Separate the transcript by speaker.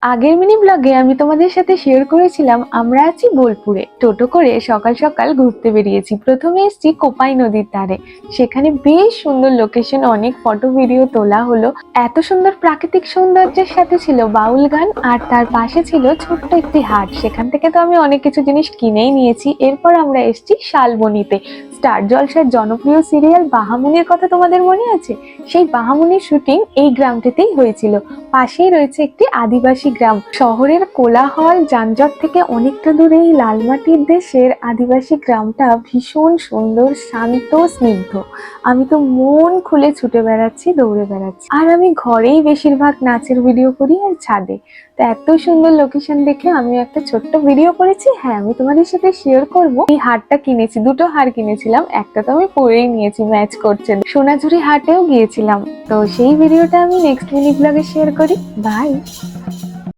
Speaker 1: আগের মিনি ব্লগে আমি তোমাদের সাথে শেয়ার করেছিলাম আমরা আছি বোলপুরে। টোটো করে সকাল সকাল ঘুরতে বেরিয়েছি। প্রথমে এসেছি কোপাই নদীর ধারে। সেখানে বেশ সুন্দর লোকেশন, অনেক ফটো ভিডিও তোলা হলো। এত সুন্দর প্রাকৃতিক সৌন্দর্যের সাথে ছিল বাউল গান, আর তার পাশে ছিল ছোট্ট একটি হাট। সেখান থেকে তো আমি অনেক কিছু জিনিস কিনেই নিয়েছি। এরপর আমরা এসেছি শালবনিতে। স্টার জলসার জনপ্রিয় সিরিয়াল বাহামুনির কথা তোমাদের মনে আছে? সেই বাহামুনির শুটিং এই গ্রামটিতেই হয়েছিল। পাশেই রয়েছে একটি আদিবাসী গ্রাম। শহরের কোলাহল যানজট থেকে অনেকটা দূরে এই লালমাটির দেশের আদিবাসী গ্রামটা ভীষণ সুন্দর, শান্ত, স্নিগ্ধ। আমি তো মন খুলে ছুটে বেড়াচ্ছি, দৌড়ে বেড়াচ্ছি। আর আমি ঘরেই বেশিরভাগ নাচের ভিডিও করি আর ছাদে। তো এত সুন্দর লোকেশন দেখে আমি একটা ছোট্ট ভিডিও করেছি। হ্যাঁ, আমি তোমাদের সাথে শেয়ার করব। এই হারটা কিনেছি, দুটো হার কিনেছিলাম, একটা তো আমি পরেই নিয়েছি, ম্যাচ করছে। সোনাঝুরি হাটেও গিয়েছিলাম। তো সেই ভিডিওটা আমি নেক্সট মিনি ব্লগে শেয়ার করি। বাই।